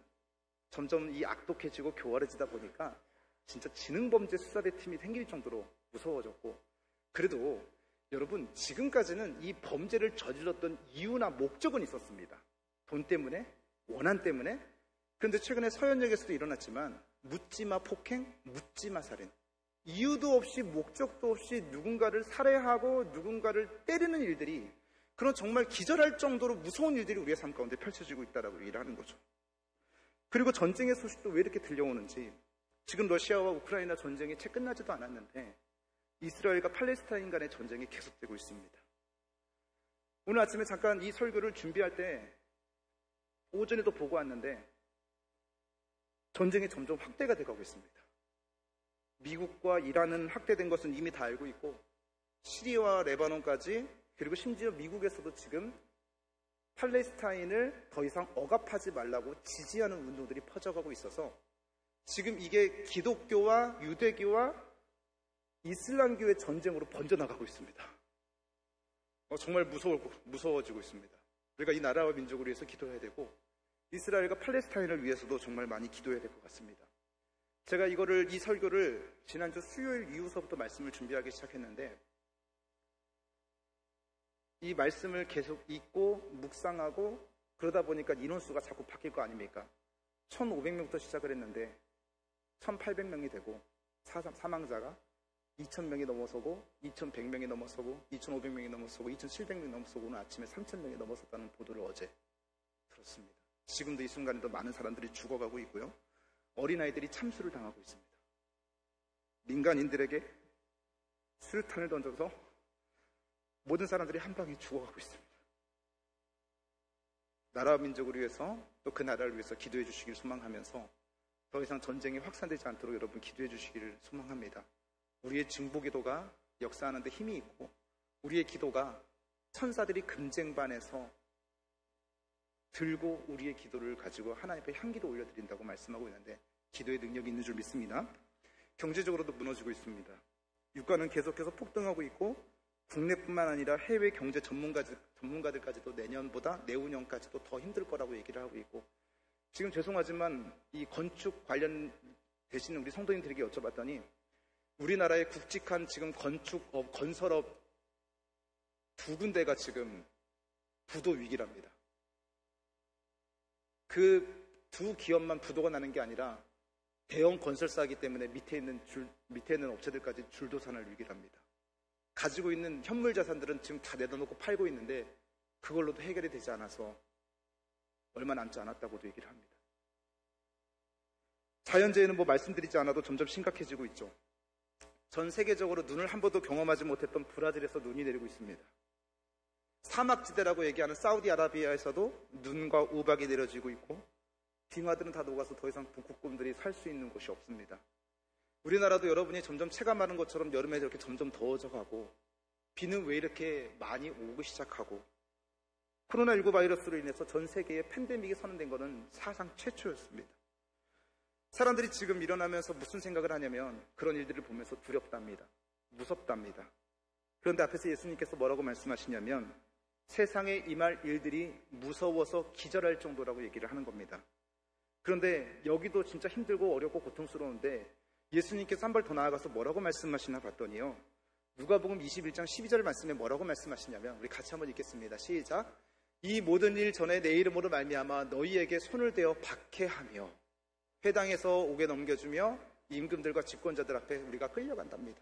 점점 이 악독해지고 교활해지다 보니까 진짜 지능범죄 수사대 팀이 생길 정도로 무서워졌고, 그래도 여러분 지금까지는 이 범죄를 저질렀던 이유나 목적은 있었습니다. 돈 때문에, 원한 때문에. 그런데 최근에 서현역에서도 일어났지만 묻지마 폭행, 묻지마 살인, 이유도 없이 목적도 없이 누군가를 살해하고 누군가를 때리는 일들이, 그런 정말 기절할 정도로 무서운 일들이 우리의 삶 가운데 펼쳐지고 있다라고 얘기를 하는 거죠. 그리고 전쟁의 소식도 왜 이렇게 들려오는지, 지금 러시아와 우크라이나 전쟁이 채 끝나지도 않았는데 이스라엘과 팔레스타인 간의 전쟁이 계속되고 있습니다. 오늘 아침에 잠깐 이 설교를 준비할 때 오전에도 보고 왔는데 전쟁이 점점 확대가 돼가고 있습니다. 미국과 이란은 확대된 것은 이미 다 알고 있고, 시리아와 레바논까지, 그리고 심지어 미국에서도 지금 팔레스타인을 더 이상 억압하지 말라고 지지하는 운동들이 퍼져가고 있어서 지금 이게 기독교와 유대교와 이슬람교의 전쟁으로 번져나가고 있습니다. 정말 무서워지고 있습니다. 우리가 이 나라와 민족을 위해서 기도해야 되고, 이스라엘과 팔레스타인을 위해서도 정말 많이 기도해야 될 것 같습니다. 제가 이 설교를 지난주 수요일 이후서부터 말씀을 준비하기 시작했는데, 이 말씀을 계속 읽고 묵상하고 그러다 보니까 인원수가 자꾸 바뀔 거 아닙니까? 1,500명부터 시작을 했는데 1,800명이 되고, 사망자가 2,000명이 넘어서고 2,100명이 넘어서고 2,500명이 넘어서고 2,700명이 넘어서고 오늘 아침에 3,000명이 넘어섰다는 보도를 어제 들었습니다. 지금도 이 순간에도 많은 사람들이 죽어가고 있고요, 어린아이들이 참수를 당하고 있습니다. 민간인들에게 수류탄을 던져서 모든 사람들이 한 방에 죽어가고 있습니다. 나라와 민족을 위해서, 또 그 나라를 위해서 기도해 주시길 소망하면서 더 이상 전쟁이 확산되지 않도록 여러분 기도해 주시기를 소망합니다. 우리의 증보기도가 역사하는 데 힘이 있고, 우리의 기도가 천사들이 금쟁반에서 들고 우리의 기도를 가지고 하나님 앞에 향기도 올려드린다고 말씀하고 있는데 기도의 능력이 있는 줄 믿습니다. 경제적으로도 무너지고 있습니다. 유가는 계속해서 폭등하고 있고 국내뿐만 아니라 해외 경제 전문가들까지도 내년보다 내후년까지도 더 힘들 거라고 얘기를 하고 있고, 지금 죄송하지만 이 건축 관련 되시는 우리 성도님들에게 여쭤봤더니 우리나라의 굵직한 지금 건축업, 건설업 두 군데가 지금 부도 위기랍니다. 그 두 기업만 부도가 나는 게 아니라 대형 건설사이기 때문에 밑에 있는 업체들까지 줄도산할 위기랍니다. 가지고 있는 현물 자산들은 지금 다 내다놓고 팔고 있는데 그걸로도 해결이 되지 않아서 얼마 남지 않았다고도 얘기를 합니다. 자연재해는 뭐 말씀드리지 않아도 점점 심각해지고 있죠. 전 세계적으로 눈을 한 번도 경험하지 못했던 브라질에서 눈이 내리고 있습니다. 사막지대라고 얘기하는 사우디아라비아에서도 눈과 우박이 내려지고 있고 빙하들은 다 녹아서 더 이상 북극곰들이 살 수 있는 곳이 없습니다. 우리나라도 여러분이 점점 체감하는 것처럼 여름에 이렇게 점점 더워져가고 비는 왜 이렇게 많이 오기 시작하고 코로나19 바이러스로 인해서 전 세계에 팬데믹이 선언된 것은 사상 최초였습니다. 사람들이 지금 일어나면서 무슨 생각을 하냐면 그런 일들을 보면서 두렵답니다. 무섭답니다. 그런데 앞에서 예수님께서 뭐라고 말씀하시냐면 세상에 임할 일들이 무서워서 기절할 정도라고 얘기를 하는 겁니다. 그런데 여기도 진짜 힘들고 어렵고 고통스러운데 예수님께서 한 발 더 나아가서 뭐라고 말씀하시나 봤더니요, 누가복음 21장 12절 말씀에 뭐라고 말씀하시냐면, 우리 같이 한번 읽겠습니다. 시작. 이 모든 일 전에 내 이름으로 말미암아 너희에게 손을 대어 박해하며 회당에서 옥에 넘겨주며 임금들과 집권자들 앞에 우리가 끌려간답니다.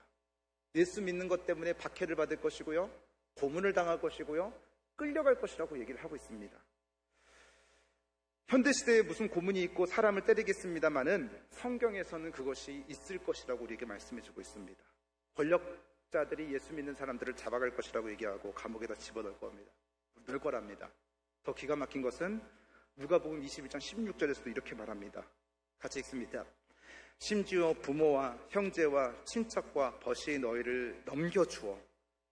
예수 믿는 것 때문에 박해를 받을 것이고요, 고문을 당할 것이고요, 끌려갈 것이라고 얘기를 하고 있습니다. 현대시대에 무슨 고문이 있고 사람을 때리겠습니다마는 성경에서는 그것이 있을 것이라고 우리에게 말씀해주고 있습니다. 권력자들이 예수 믿는 사람들을 잡아갈 것이라고 얘기하고 감옥에다 집어넣을 겁니다. 넣을 거랍니다. 더 기가 막힌 것은 누가복음 21장 16절에서도 이렇게 말합니다. 같이 읽습니다. 심지어 부모와 형제와 친척과 벗이 너희를 넘겨주어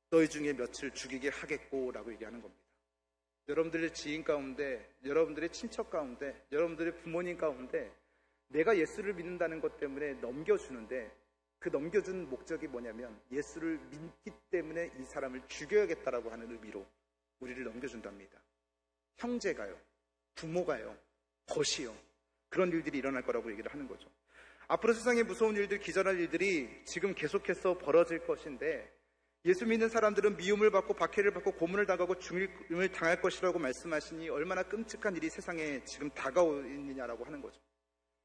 너희 중에 며칠 죽이게 하겠고 라고 얘기하는 겁니다. 여러분들의 지인 가운데, 여러분들의 친척 가운데, 여러분들의 부모님 가운데 내가 예수를 믿는다는 것 때문에 넘겨주는데 그 넘겨준 목적이 뭐냐면 예수를 믿기 때문에 이 사람을 죽여야겠다라고 하는 의미로 우리를 넘겨준답니다. 형제가요, 부모가요, 벗이요, 그런 일들이 일어날 거라고 얘기를 하는 거죠. 앞으로 세상에 무서운 일들, 기절할 일들이 지금 계속해서 벌어질 것인데 예수 믿는 사람들은 미움을 받고 박해를 받고 고문을 당하고 죽임을 당할 것이라고 말씀하시니 얼마나 끔찍한 일이 세상에 지금 다가오느냐라고 하는 거죠.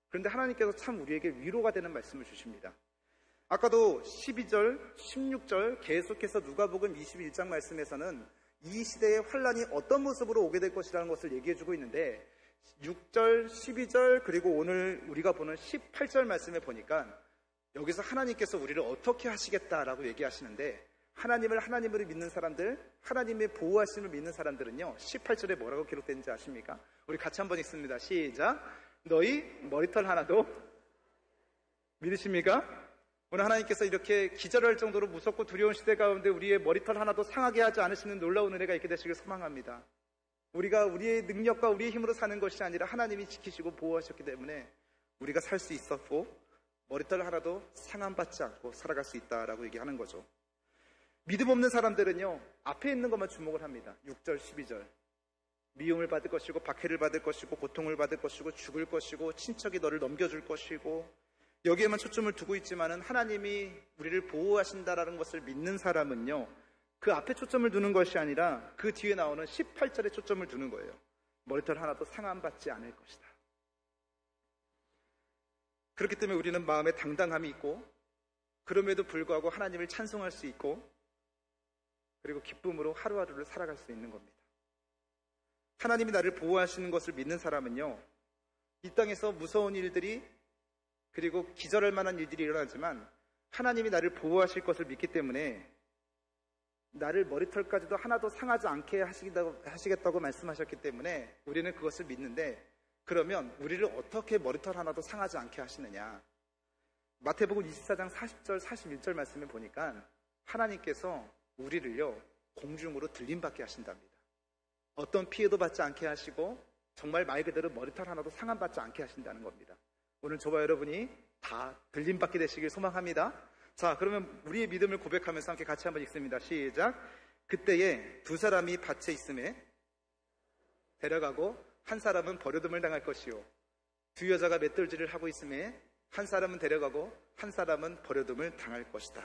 그런데 하나님께서 참 우리에게 위로가 되는 말씀을 주십니다. 아까도 12절, 16절 계속해서 누가복음 21장 말씀에서는 이 시대의 환란이 어떤 모습으로 오게 될 것이라는 것을 얘기해주고 있는데 6절, 12절 그리고 오늘 우리가 보는 18절 말씀에 보니까 여기서 하나님께서 우리를 어떻게 하시겠다라고 얘기하시는데 하나님을 하나님으로 믿는 사람들, 하나님의 보호하심을 믿는 사람들은요 18절에 뭐라고 기록되는지 아십니까? 우리 같이 한번 읽습니다. 시작. 너희 머리털 하나도 믿으십니까? 오늘 하나님께서 이렇게 기절할 정도로 무섭고 두려운 시대 가운데 우리의 머리털 하나도 상하게 하지 않으시는 놀라운 은혜가 있게 되시길 소망합니다. 우리가 우리의 능력과 우리의 힘으로 사는 것이 아니라 하나님이 지키시고 보호하셨기 때문에 우리가 살 수 있었고 머리털 하나도 상함받지 않고 살아갈 수 있다라고 얘기하는 거죠. 믿음 없는 사람들은요 앞에 있는 것만 주목을 합니다. 6절 12절 미움을 받을 것이고 박해를 받을 것이고 고통을 받을 것이고 죽을 것이고 친척이 너를 넘겨줄 것이고 여기에만 초점을 두고 있지만은 하나님이 우리를 보호하신다라는 것을 믿는 사람은요 그 앞에 초점을 두는 것이 아니라 그 뒤에 나오는 18절에 초점을 두는 거예요. 머리털 하나도 상함받지 않을 것이다. 그렇기 때문에 우리는 마음에 당당함이 있고 그럼에도 불구하고 하나님을 찬송할 수 있고 그리고 기쁨으로 하루하루를 살아갈 수 있는 겁니다. 하나님이 나를 보호하시는 것을 믿는 사람은요 이 땅에서 무서운 일들이 그리고 기절할 만한 일들이 일어나지만 하나님이 나를 보호하실 것을 믿기 때문에 나를 머리털까지도 하나도 상하지 않게 하시겠다고 말씀하셨기 때문에 우리는 그것을 믿는데 그러면 우리를 어떻게 머리털 하나도 상하지 않게 하시느냐. 마태복음 24장 40절 41절 말씀에 보니까 하나님께서 우리를요 공중으로 들림받게 하신답니다. 어떤 피해도 받지 않게 하시고 정말 말 그대로 머리털 하나도 상함받지 않게 하신다는 겁니다. 오늘 저와 여러분이 다 들림받게 되시길 소망합니다. 자, 그러면 우리의 믿음을 고백하면서 함께 같이 한번 읽습니다. 시작. 그때에 두 사람이 밭에 있음에 데려가고 한 사람은 버려둠을 당할 것이요, 두 여자가 맷돌질을 하고 있음에 한 사람은 데려가고 한 사람은 버려둠을 당할 것이다.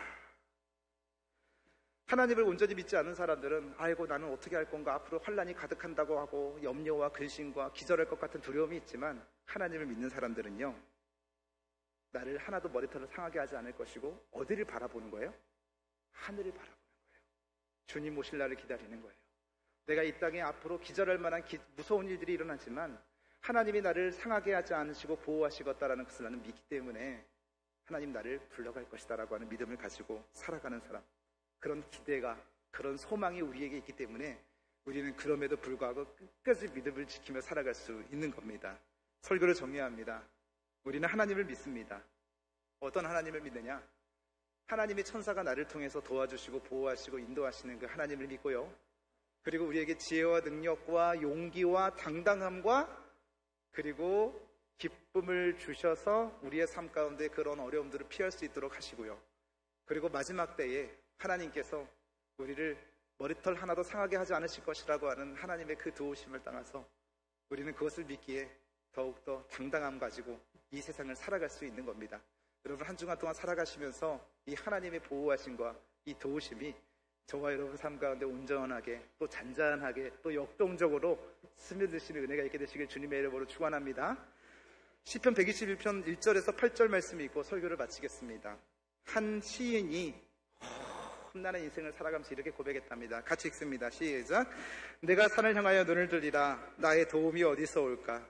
하나님을 온전히 믿지 않은 사람들은 아이고 나는 어떻게 할 건가, 앞으로 환난이 가득한다고 하고 염려와 근심과 기절할 것 같은 두려움이 있지만, 하나님을 믿는 사람들은요, 나를 하나도 머리털을 상하게 하지 않을 것이고 어디를 바라보는 거예요? 하늘을 바라보는 거예요. 주님 오실 날을 기다리는 거예요. 내가 이 땅에 앞으로 기절할 만한 무서운 일들이 일어나지만 하나님이 나를 상하게 하지 않으시고 보호하시겠다라는 것을 나는 믿기 때문에 하나님 나를 불러갈 것이다 라고 하는 믿음을 가지고 살아가는 사람, 그런 기대가, 그런 소망이 우리에게 있기 때문에 우리는 그럼에도 불구하고 끝까지 믿음을 지키며 살아갈 수 있는 겁니다. 설교를 정리해야 합니다. 우리는 하나님을 믿습니다. 어떤 하나님을 믿느냐? 하나님의 천사가 나를 통해서 도와주시고 보호하시고 인도하시는 그 하나님을 믿고요, 그리고 우리에게 지혜와 능력과 용기와 당당함과 그리고 기쁨을 주셔서 우리의 삶 가운데 그런 어려움들을 피할 수 있도록 하시고요, 그리고 마지막 때에 하나님께서 우리를 머리털 하나도 상하게 하지 않으실 것이라고 하는 하나님의 그 도우심을 따라서 우리는 그것을 믿기에 더욱더 당당함 가지고 이 세상을 살아갈 수 있는 겁니다. 여러분, 한 주간 동안 살아가시면서 이 하나님의 보호하심과 이 도우심이 저와 여러분 삶 가운데 온전하게, 또 잔잔하게, 또 역동적으로 스며드시는 은혜가 있게 되시길 주님의 이름으로 축원합니다. 시편 121편 1절에서 8절 말씀이 있고 설교를 마치겠습니다. 한 시인이 험난한 인생을 살아가면서 이렇게 고백했답니다. 같이 읽습니다. 시작. 내가 산을 향하여 눈을 들리라. 나의 도움이 어디서 올까?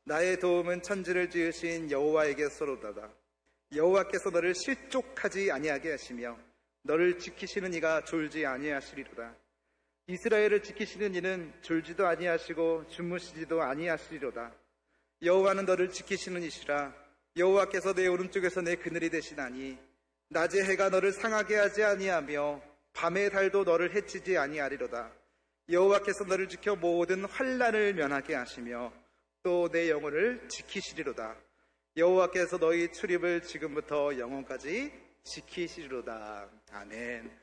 나의 도움은 천지를 지으신 여호와에게서로다. 여호와께서 너를 실족하지 아니하게 하시며 너를 지키시는 이가 졸지 아니하시리로다. 이스라엘을 지키시는 이는 졸지도 아니하시고 주무시지도 아니하시리로다. 여호와는 너를 지키시는 이시라. 여호와께서 내 오른쪽에서 내 그늘이 되시나니 낮의 해가 너를 상하게 하지 아니하며 밤의 달도 너를 해치지 아니하리로다. 여호와께서 너를 지켜 모든 환난을 면하게 하시며 또 내 영혼을 지키시리로다. 여호와께서 너희 출입을 지금부터 영원까지 지키시리로다. 아멘.